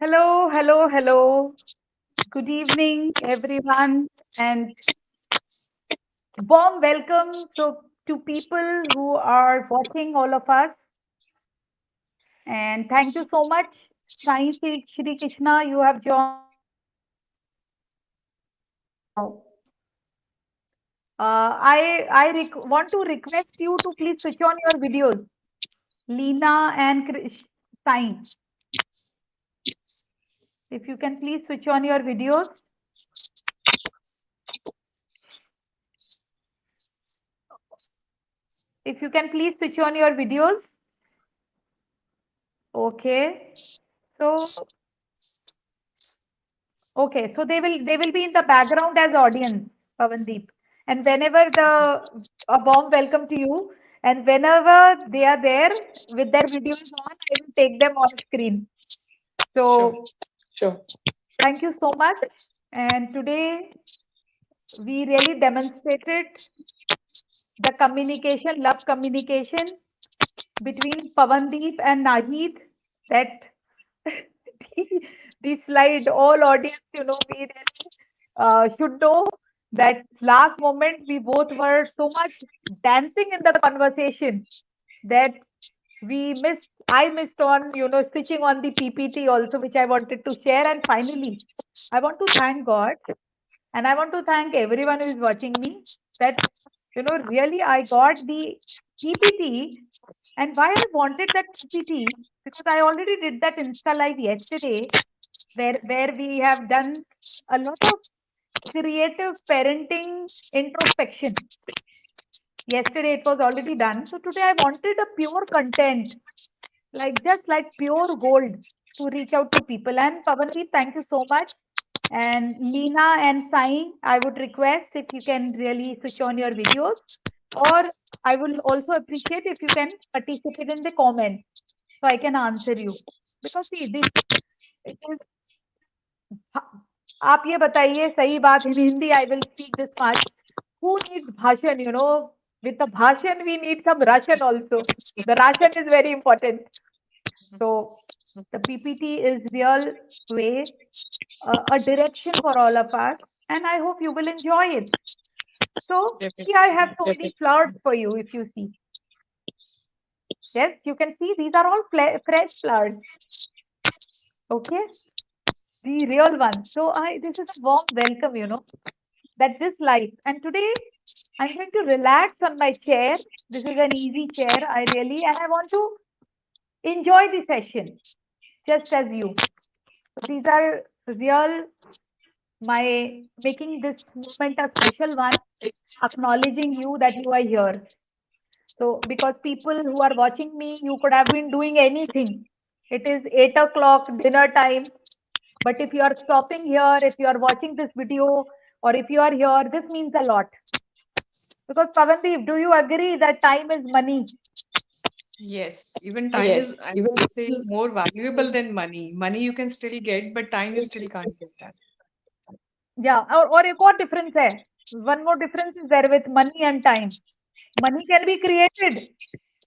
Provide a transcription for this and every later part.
Hello, hello, hello. Good evening, everyone, and warm welcome to people who are watching all of us. And thank you so much, Sai Shri Krishna. You have joined us now. I want to request you to please switch on your videos, Leena and Sai. If you can please switch on your videos. If you can please switch on your videos. Okay. So Okay, so they will be in the background as audience, Pavandeep. And whenever a warm welcome to you, and whenever they are there with their videos on, I will take them on screen. Sure, So sure. thank you so much. And today we really demonstrated the communication, love communication between Pavandeep and Nahid. That the slide, all audience, we really should know that last moment we both were so much dancing in the conversation that I missed on, switching on the PPT also, which I wanted to share. And finally, I want to thank God and I want to thank everyone who is watching me that, really I got the PPT. And why I wanted that PPT, because I already did that Insta Live yesterday, where we have done a lot of creative parenting introspection. Yesterday it was already done. So today I wanted a pure content, like just like pure gold to reach out to people. And Pavandeep, thank you so much. And Leena and Sai, I would request if you can really switch on your videos, or I will also appreciate if you can participate in the comments so I can answer you. Because see, this it is आप ये बताइए सही बात in Hindi I will speak this much. Who needs bhashan, with the bhashan we need some ration also. The ration is very important. So the PPT is real way, a direction for all of us, and I hope you will enjoy it. So here I have so many Definitely. flowers for you if you see. Yes, you can see these are all fresh flowers. Okay, the real ones. So this is a warm welcome, that this life. And today I'm going to relax on my chair. This is an easy chair, and I want to enjoy the session just as you. So these are real, my making this moment a special one, acknowledging you that you are here. So, because people who are watching me, you could have been doing anything. It is 8 o'clock dinner time. But if you are stopping here, if you are watching this video, or if you are here, this means a lot. Because Pavandeep, do you agree that time is money? Yes, even time Yes. is, I would say, more valuable than money. Money you can still get, but time you still can't get that. Yeah. Or एक और difference है. One more difference is there with money and time. Money can be created,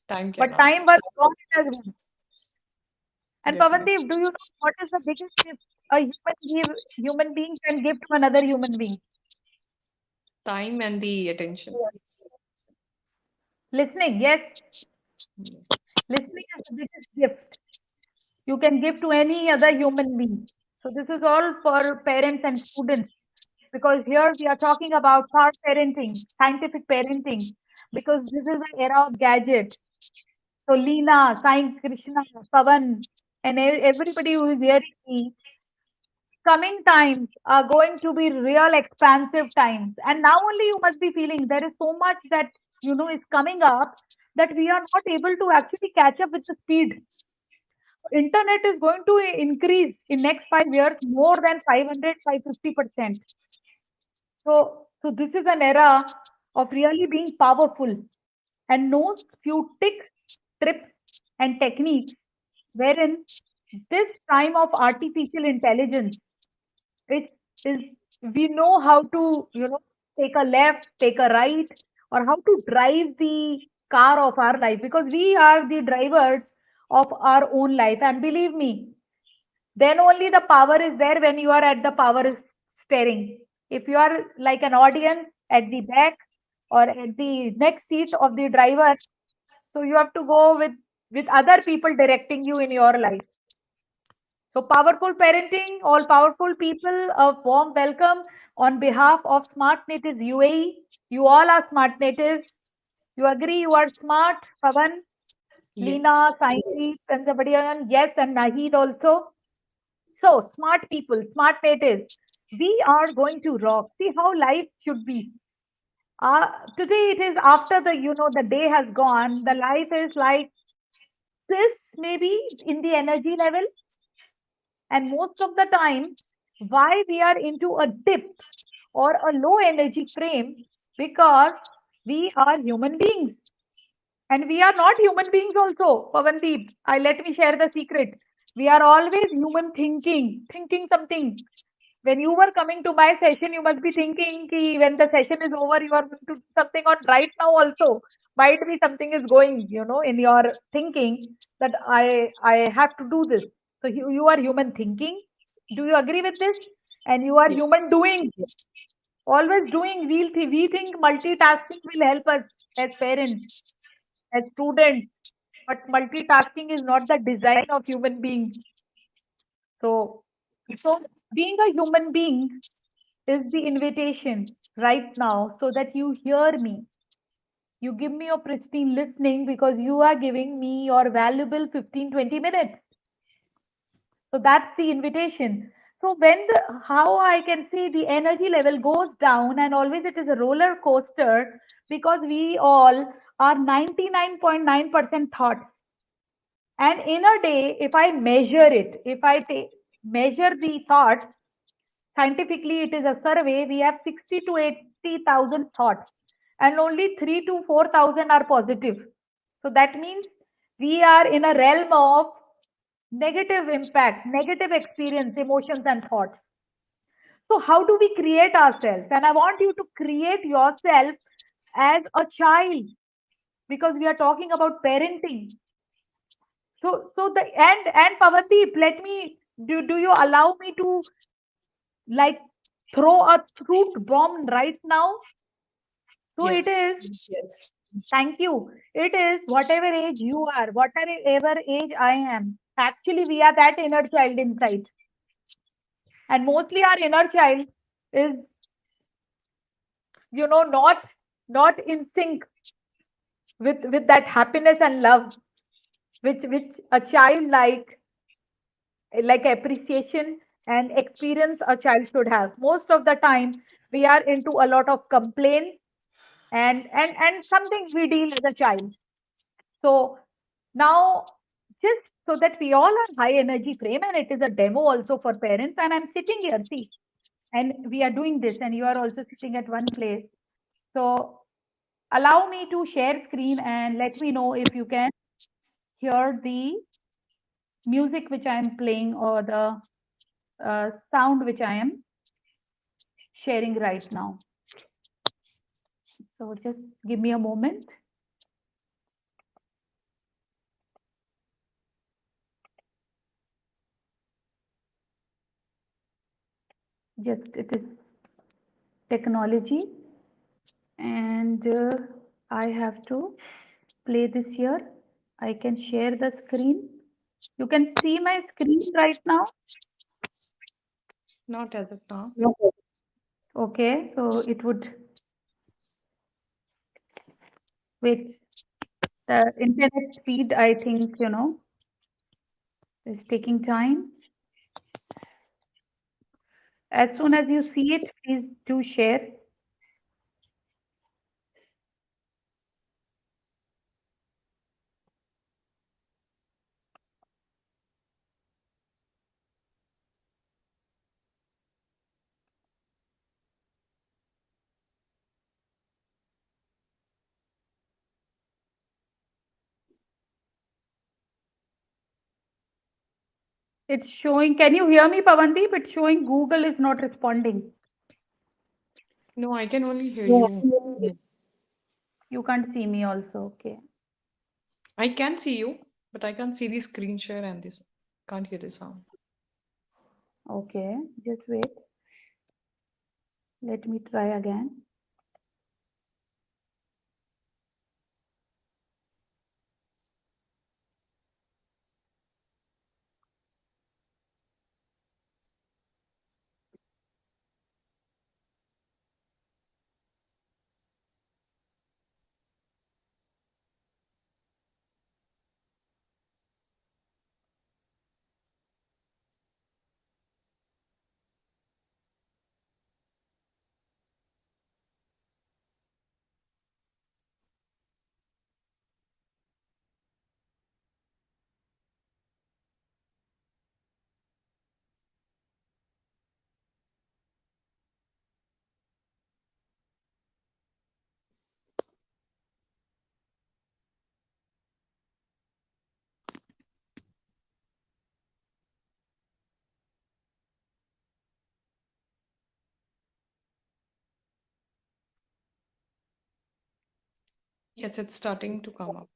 Time but cannot. time was gone as well. And Definitely. Pavandeep, do you know what is the biggest gift a human being can give to another human being? Time and the attention. Listening, yes. Yes. Listening is the biggest gift you can give to any other human being. So this is all for parents and students because here we are talking about smart parenting, scientific parenting, because this is an era of gadgets. So Leena, Sai Krishna, Pavan, and everybody who is hearing me, coming times are going to be real expansive times. And now only you must be feeling there is so much that is coming up that we are not able to actually catch up with the speed. Internet is going to increase in next 5 years more than 500, 550%. So this is an era of really being powerful and knows few tricks, trips, and techniques wherein this time of artificial intelligence, it is we know how to take a left, take a right, or how to drive the car of our life because we are the drivers of our own life. And believe me, Then only the power is there when you are at the power steering. If you are like an audience at the back or at the next seat of the driver, so you have to go with other people directing you in your life. So powerful parenting, all powerful people, a warm welcome on behalf of Smart Natives UAE. You all are smart natives. You agree you are smart, Pavan, Lina, Yes. Saini, and somebody on yes, and Nahid also. So smart people, smart natives. We are going to rock. See how life should be. Today it is after the day has gone. The life is like this, maybe in the energy level. And most of the time, why we are into a dip or a low energy frame? Because we are human beings. And we are not human beings also, Pavandeep. Let me share the secret. We are always human thinking something. When you were coming to my session, you must be thinking ki when the session is over, you are going to do something on right now also. Might be something is going, in your thinking that I have to do this. So you are human thinking. Do you agree with this? And you are Yes. human doing. Always doing. We think multitasking will help us as parents, as students. But multitasking is not the design of human being. So, so being a human being is the invitation right now so that you hear me. You give me your pristine listening because you are giving me your valuable 15-20 minutes. So that's the invitation. So how I can see the energy level goes down and always it is a roller coaster because we all are 99.9% thoughts. And in a day, if I measure it, if I measure the thoughts, scientifically, it is a survey. We have 60 to 80,000 thoughts, and only 3 to 4,000 are positive. So that means we are in a realm of negative impact, negative experience, emotions, and thoughts. So, how do we create ourselves? And I want you to create yourself as a child because we are talking about parenting. So the and Pavandeep, let me do you allow me to like throw a truth bomb right now? So it Yes. is, Yes. thank you. It is whatever age you are, whatever age I am. Actually, we are that inner child inside. And mostly our inner child is, not in sync with that happiness and love which a child like appreciation and experience a child should have. Most of the time, we are into a lot of complaints and something we deal as a child. So now, just so that we all are high energy frame, and it is a demo also for parents. And I'm sitting here, see, and we are doing this, and you are also sitting at one place. So allow me to share screen and let me know if you can hear the music which I am playing or the sound which I am sharing right now. So just give me a moment. Just it is technology, and I have to play this here. I can share the screen. You can see my screen right now. Not as of now. Okay, so it would wait. The internet speed, I think, is taking time. As soon as you see it, please do share. It's showing. Can you hear me, Pavandeep? It's showing Google is not responding. No, I can only hear you. You can't see me also. Okay. I can see you, but I can't see the screen share and this. Can't hear the sound. Okay, just wait. Let me try again. Yes, it's starting to come up.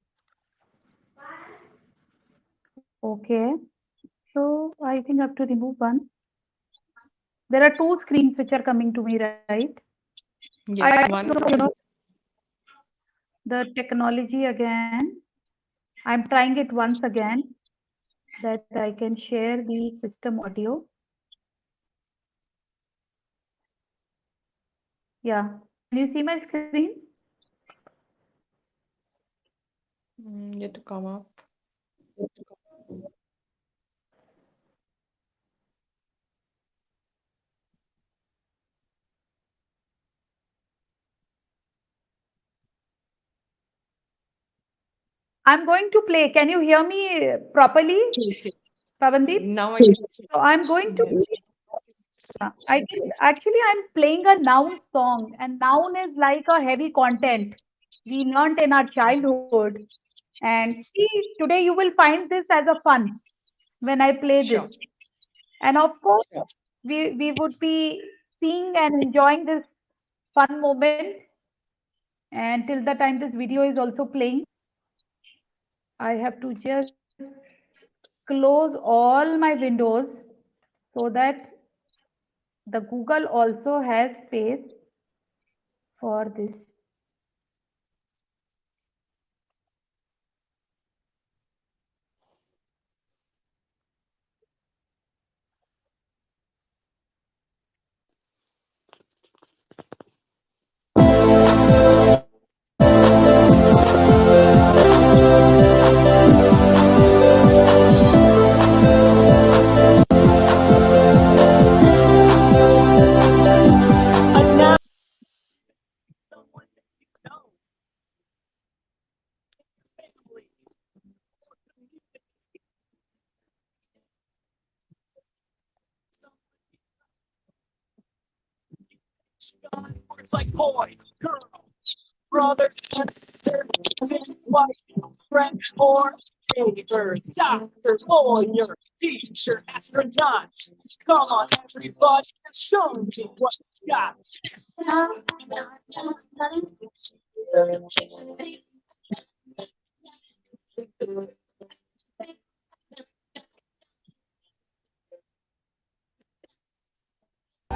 Okay, so I think I have to remove one. There are two screens which are coming to me, right? I Yes, don't one. know, the technology again. I'm trying it once again that I can share the system audio. Yeah. Can you see my screen? Yet to come up. I'm going to play. Can you hear me properly, Yes, yes. Pavandeep? Now I can see. So I'm going to, Yes. I can actually, I'm playing a noun song, and noun is like a heavy content we learned in our childhood. And see, today you will find this as a fun when I play this. Sure. And of course, we would be seeing and enjoying this fun moment. And till the time this video is also playing, I have to just close all my windows so that the Google also has space for this.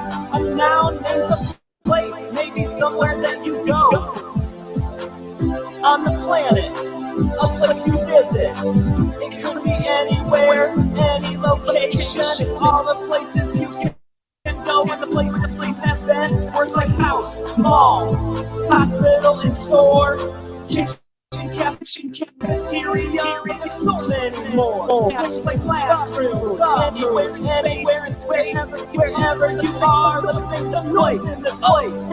A noun names a place, maybe somewhere that you go on the planet, a place you visit. It could be anywhere, any location. It's all the places you can go and the place has been. Words like house, mall, hospital, and store. Kitchen, cafeteria, there's so many more. Places like classroom, anywhere in space, wherever you are, let's make some noise in this place.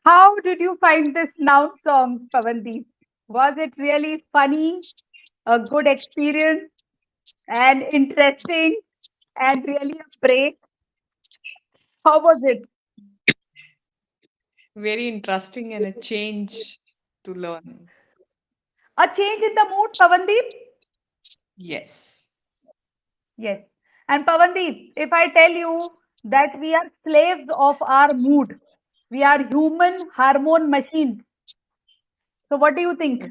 How did you find this noun song, Pavandeep? Was it really funny, a good experience, and interesting, and really a break? How was it? Very interesting and a change to learn. A change in the mood, Pavandeep? Yes, Yes. And Pavandeep, if I tell you that we are slaves of our mood, we are human hormone machines. So what do you think?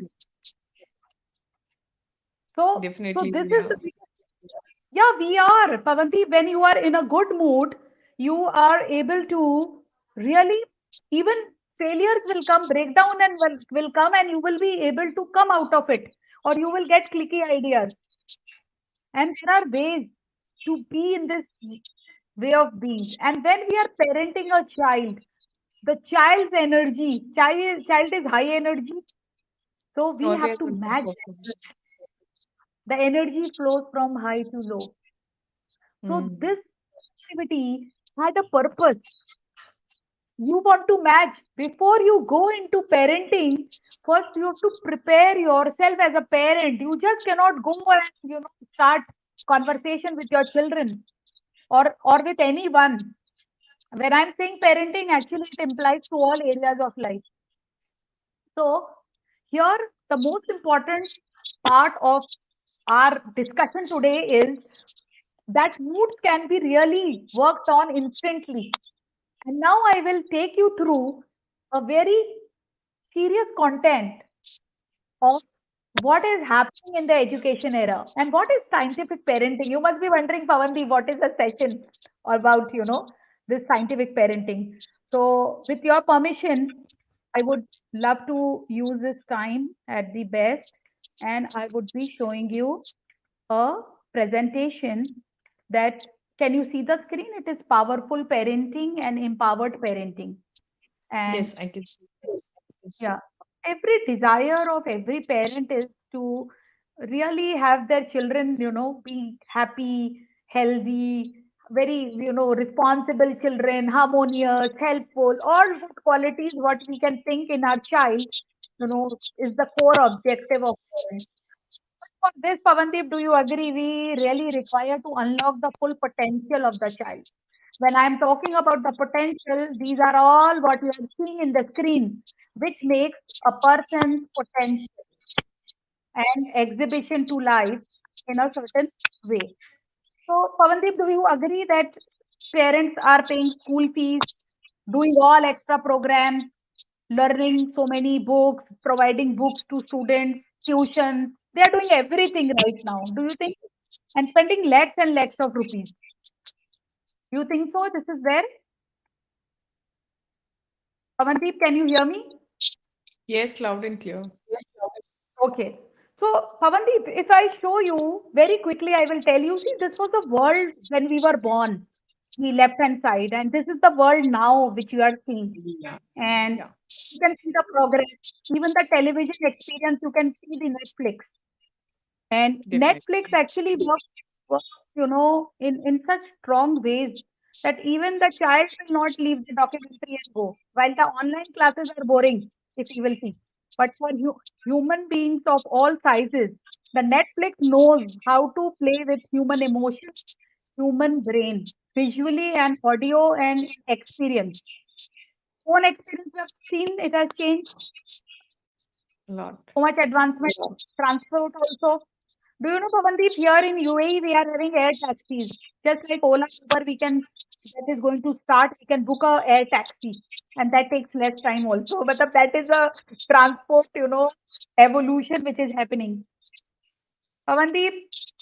So definitely this we is are. yeah, we are. Pavandeep, when you are in a good mood, you are able to really even failures will come, breakdown and will come, and you will be able to come out of it, or you will get clicky ideas. And there are ways to be in this way of being. And when we are parenting a child, the child's energy, child is high energy, so we have Always to on match top of that. us. The energy flows from high to low. So Mm. this activity had a purpose. You want to match before you go into parenting. First, you have to prepare yourself as a parent. You just cannot go and start conversation with your children or with anyone. When I'm saying parenting, actually it implies to all areas of life. So here, the most important part of our discussion today is that moods can be really worked on instantly. And now I will take you through a very serious content of what is happening in the education era and what is scientific parenting. You must be wondering, Pavandeep, what is the session about, this scientific parenting. So, with your permission, I would love to use this time at the best, and I would be showing you a presentation that can you see the screen? It is powerful parenting and empowered parenting. And Yes, I can see. yeah, every desire of every parent is to really have their children, be happy, healthy, very, responsible children, harmonious, helpful, all good qualities what we can think in our child, is the core objective of parents. For this, Pavandeep, do you agree we really require to unlock the full potential of the child? When I'm talking about the potential, these are all what you are seeing in the screen, which makes a person's potential and exhibition to life in a certain way. So, Pavandeep, do you agree that parents are paying school fees, doing all extra programs, learning so many books, providing books to students, tuition? They are doing everything right now. Do you think? And spending lakhs and lakhs of rupees. You think so? This is there? Pavandeep, can you hear me? Yes, loud and clear. Okay. So, Pavandeep, if I show you very quickly, I will tell you, see, this was the world when we were born, the left hand side, and this is the world now which you are seeing. Yeah, And yeah, you can see the progress, even the television experience, you can see the Netflix. And Netflix definitely. actually works in such strong ways that even the child will not leave the documentary and go. While the online classes are boring, if you will see. But for human beings of all sizes, the Netflix knows how to play with human emotion, human brain, visually and audio and experience. Phone experience we have seen it has changed A lot. so much advancement. Transport also. Do you know, Pavandeep, here in UAE, we are having air taxis. Just like Ola Uber, that is going to start, we can book a air taxi. And that takes less time also. But that is a transport, evolution which is happening. Pavandeep,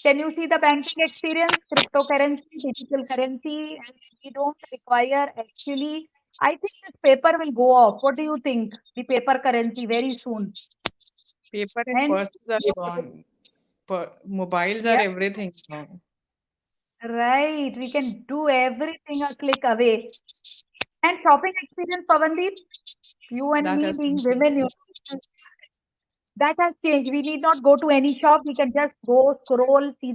can you see the banking experience, cryptocurrency, digital currency? And we don't require actually, I think this paper will go off. What do you think? The paper currency very soon. Paper and And purses are gone. Mobiles are yeah, everything now. right. We can do everything a click away. And shopping experience, Pavandeep, you and That me has being changed. women, that has changed. We need not go to any shop. We can just go scroll, see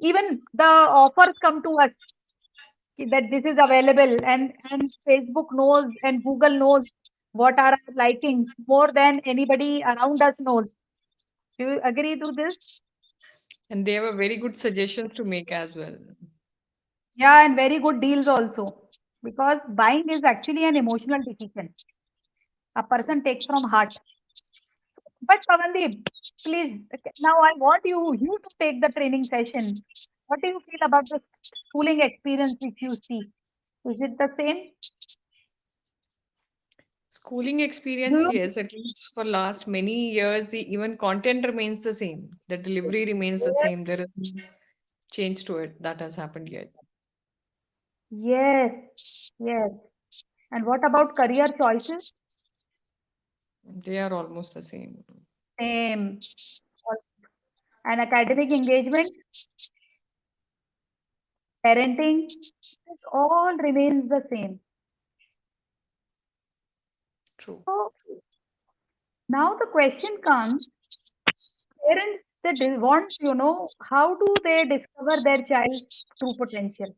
even the offers come to us that this is available, and Facebook knows and Google knows what are our likings more than anybody around us knows. Do you agree to this? And they have a very good suggestions to make as well. Yeah, and very good deals also. because buying is actually an emotional decision a True. person takes from heart. But Pavandeep, please, okay, now I want you to take the training session. What do you feel about the schooling experience which you see? Is it the same? Schooling Do experience, you? yes, at least for last many years, the even content remains the same. The delivery remains the same. There is no change to it that has happened yet. Yes, yes. And what about career choices? They are almost the same. Same. And academic engagement, parenting, this all remains the same. True. So now the question comes, parents they want, how do they discover their child's true potential?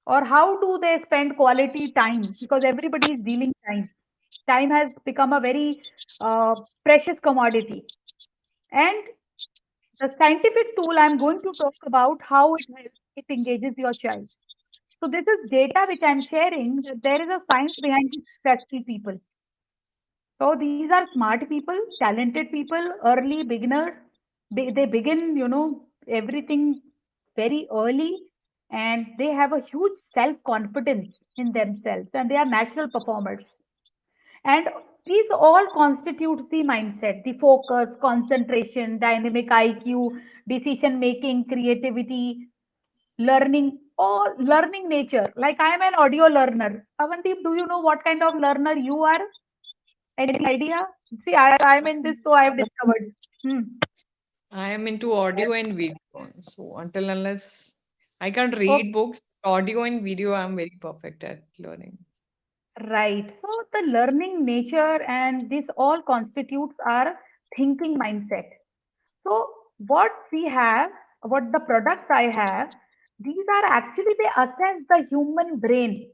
Or how do they spend quality time? Because everybody is dealing time. Time has become a very precious commodity. And the scientific tool I'm going to talk about how it helps, it engages your child. So this is data which I'm sharing that there is a science behind successful people. So these are smart people, talented people, early beginners. They begin, everything very early and they have a huge self confidence in themselves and they are natural performers. And these all constitutes the mindset, the focus, concentration, dynamic IQ, decision making, creativity, learning, all learning nature. Like I am an audio learner. Avandeep, do you know what kind of learner you are? Any idea? See, I'm in this, so I've discovered. Hmm. I am into audio and video. So until unless I can't Okay, read books, audio and video, I'm very perfect at learning. right. So the learning nature and this all constitutes our thinking mindset. So what we have, what the products I have, these are actually they assess the human brain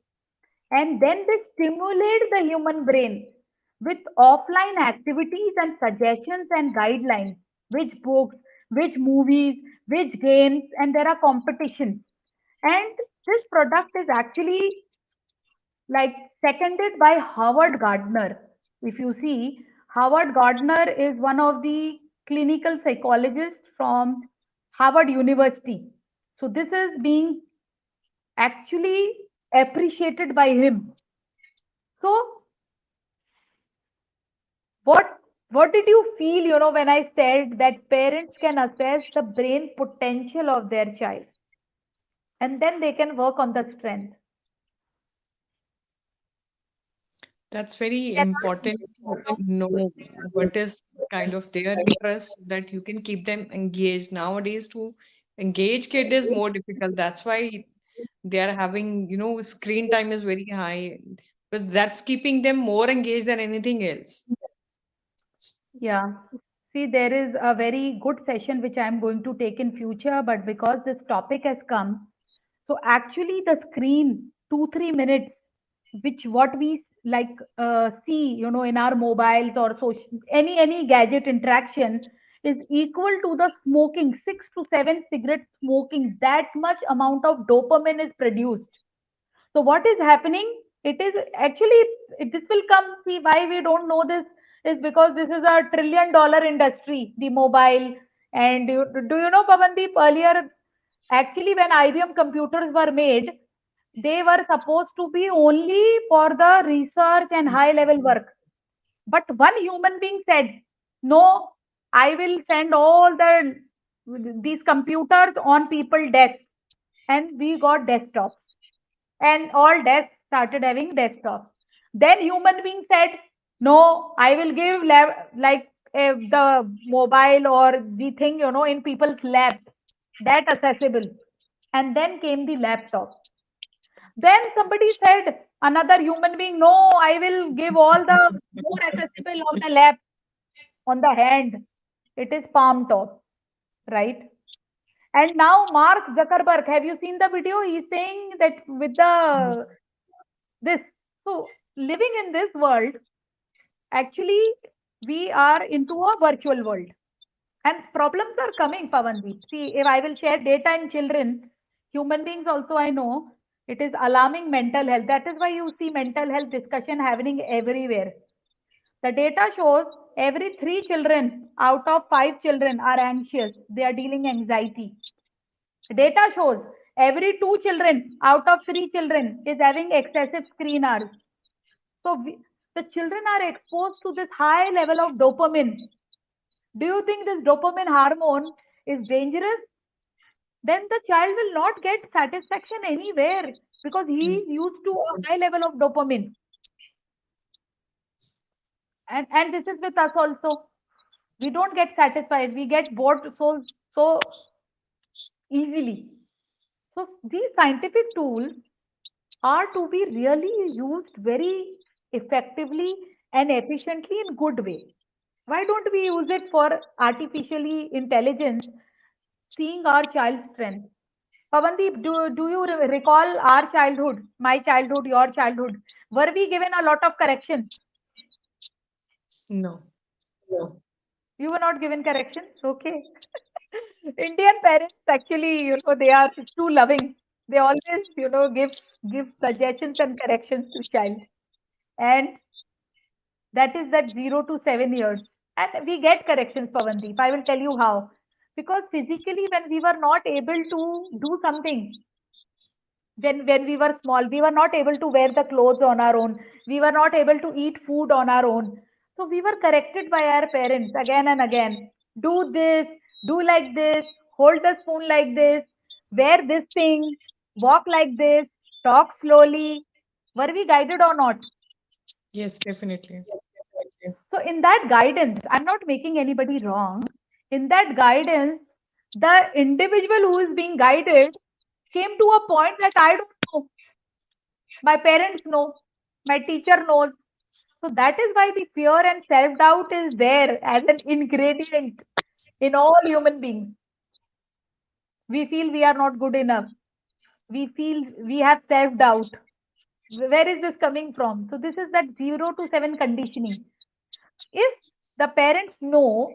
and then they stimulate the human brain with offline activities and suggestions and guidelines, which books, which movies, which games, and there are competitions. And this product is actually like seconded by Howard Gardner. If you see, Howard Gardner is one of the clinical psychologists from Harvard University. So this is being actually appreciated by him. So what what did you feel, when I said that parents can assess the brain potential of their child and then they can work on the strength? That's very Can important to know what is kind of their interest that you can keep them engaged. Nowadays, to engage kid is more difficult. That's why they are having, screen time is very high because that's keeping them more engaged than anything else. Yeah. See, there is a very good session which I'm going to take in future, but because this topic has come, so actually the screen 2 3 minutes, which what we like see, in our mobiles or social any gadget interaction is equal to the smoking 6 to 7 cigarette smoking. That much amount of dopamine is produced. So what is happening? It is actually this will come. See why we don't know this is because this is a $1 trillion industry, the mobile. And do you know, Pavandeep, earlier actually when IBM computers were made, they were supposed to be only for the research and high level work. But one human being said, "No, I will send all these computers on people desks," and we got desktops and all desks started having desktops. Then human being said, "No, I will give like the mobile or the thing in people's lab that accessible." And then came the laptops. Then somebody said, another human being, "No, I will give all the more accessible on the lap, on the hand." It is palm top, right? And now Mark Zuckerberg, have you seen the video? He's saying that with the this. So living in this world, actually, we are into a virtual world. And problems are coming, Pavandeep. See, if I will share data in children, human beings also I know. It is alarming mental health. That is why you see mental health discussion happening everywhere. The data shows every 3 children out of 5 children are anxious. They are dealing anxiety. Data shows every 2 children out of 3 children is having excessive screen hours. So the children are exposed to this high level of dopamine. Do you think this dopamine hormone is dangerous? Then the child will not get satisfaction anywhere because he Mm. is used to a high level of dopamine. And this is with us also. We don't get satisfied. We get bored so easily. So these scientific tools are to be really used very effectively and efficiently in good way. Why don't we use it for artificially intelligence, seeing our child's strength? Pavandeep, do you recall our childhood, my childhood, your childhood? Were we given a lot of correction? No. You were not given correction? Okay. Indian parents actually, they are too loving. They always, give suggestions and corrections to child. And that is that 0 to 7 years. And we get corrections, Pavandeep. I will tell you how. Because physically, when we were not able to do something, when we were small, we were not able to wear the clothes on our own. We were not able to eat food on our own. So we were corrected by our parents again and again. Do this, do like this, hold the spoon like this, wear this thing, walk like this, talk slowly. Were we guided or not? Yes, definitely. So in that guidance, I'm not making anybody wrong. In that guidance, the individual who is being guided came to a point that I don't know. My parents know, my teacher knows. So that is why the fear and self doubt is there as an ingredient in all human beings. We feel we are not good enough. We feel we have self doubt. Where is this coming from? So this is that 0 to 7 conditioning. If the parents know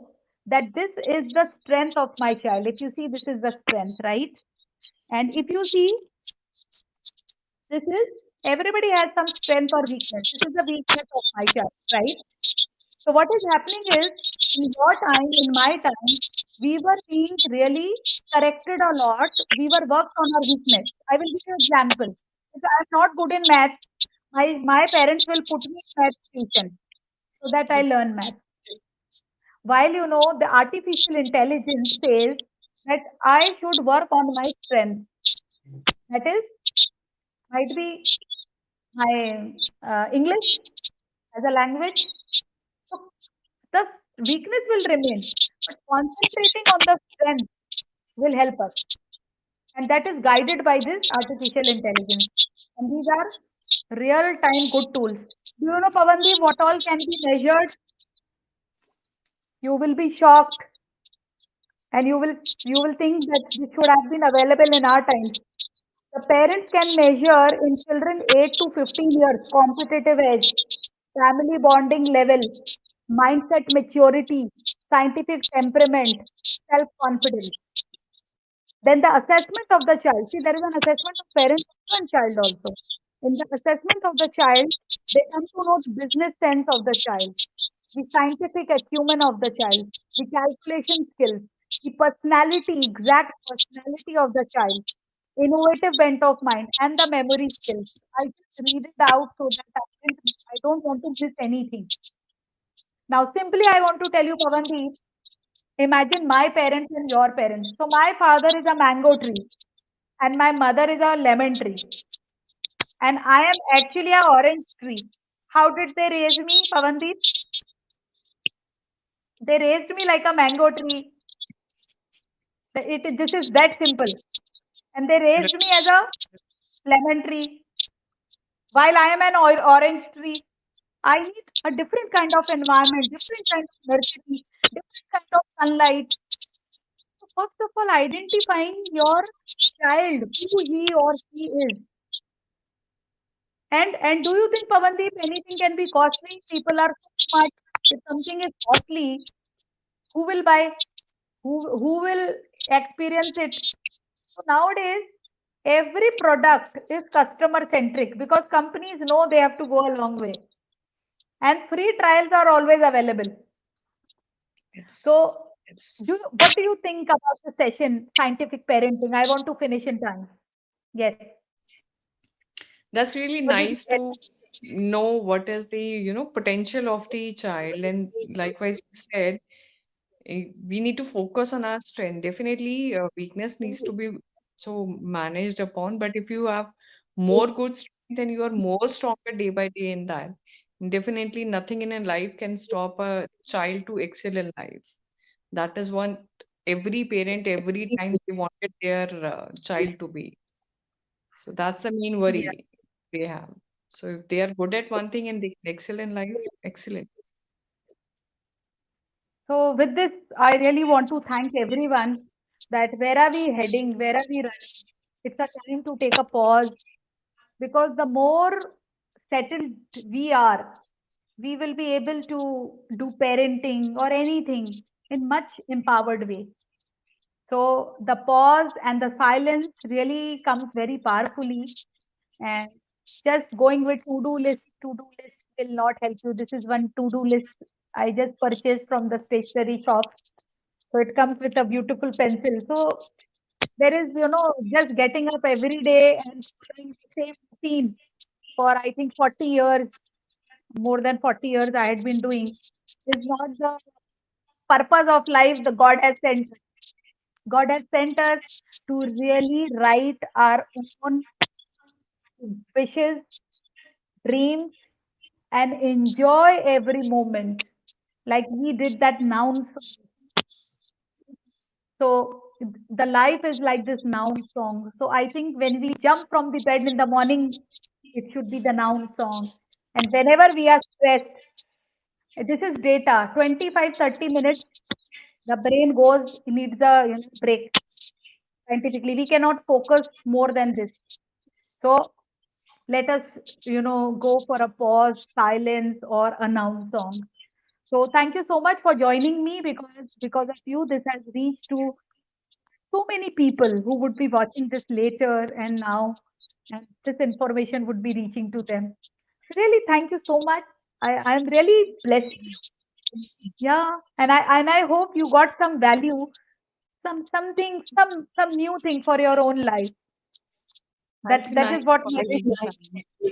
that this is the strength of my child, if you see this is the strength, right? And if you see this is everybody has some strength or weakness. This is the weakness of my child, right? So what is happening is in your time, in my time, we were being really corrected a lot. We were worked on our weakness. I will give you an example. If I'm not good in math, my parents will put me in math tuition so that I Yep. learn math. While the artificial intelligence says that I should work on my strength. That is, might be my English as a language. So the weakness will remain, but concentrating on the strength will help us. And that is guided by this artificial intelligence. And these are real time good tools. Do you know, Pavandeep, what all can be measured? You will be shocked and you will think that this should have been available in our times. The parents can measure in children 8 to 15 years competitive edge, family bonding level, mindset maturity, scientific temperament, self confidence. Then the assessment of the child. See, there is an assessment of parents and child also. In the assessment of the child, they come to know the business sense of the child, the scientific acumen of the child, the calculation skills, the personality, exact personality of the child, innovative bent of mind, and the memory skills. I just read it out so that I don't want to miss anything. Now, simply, I want to tell you, Pavandeep, imagine my parents and your parents. So, my father is a mango tree, and my mother is a lemon tree, and I am actually a orange tree. How did they raise me, Pavandeep? They raised me like a mango tree. This is that simple. And they raised me as a lemon tree. While I am an orange tree, I need a different kind of environment, different kind of nursery, different kind of sunlight. So first of all, identifying your child, who he or she is. And do you think, Pavandeep, anything can be costly? People are so smart. If something is costly, who will buy? Who will experience it? So nowadays, Every product is customer centric because companies know they have to go a long way, and free trials are always available. Yes. So, Yes. what do you think about the session, scientific parenting? I want to finish in time. Yes. That's really What did nice you to know what is the, potential of the child. And likewise, you said, we need to focus on our strength. Definitely, weakness needs to be so managed upon. But if you have more good strength and you are more stronger day by day in that, definitely nothing in a life can stop a child to excel in life. That is what every parent every time they wanted their child to be. So that's the main Yeah. worry they have. So if they are good at one thing and they can excel in life, excellent. So, with this, I really want to thank everyone that where are we heading? Where are we running? It's a time to take a pause because the more settled we are, we will be able to do parenting or anything in much empowered way. So the pause and the silence really comes very powerfully, and just going with to-do list will not help you. This is one to-do list I just purchased from the stationery shop. So it comes with a beautiful pencil. So there is, just getting up every day and following the same routine for I think 40 years, more than 40 years I had been doing, is not the purpose of life the God has sent. God has sent us to really write our own wishes, dreams, and enjoy every moment. Like we did that noun. So the life is like this noun song. So I think when we jump from the bed in the morning, it should be the noun song. And whenever we are stressed, this is data 25, 30 minutes, the brain goes, it needs a break. Scientifically, we cannot focus more than this. So let us, go for a pause, silence, or a noun song. So thank you so much for joining me because of you, this has reached to so many people who would be watching this later and now, and this information would be reaching to them. Really, thank you so much. I'm really blessed. Yeah, and I hope you got some value, something, some new thing for your own life. Thank you, That Nani, is what for matters. giving me time.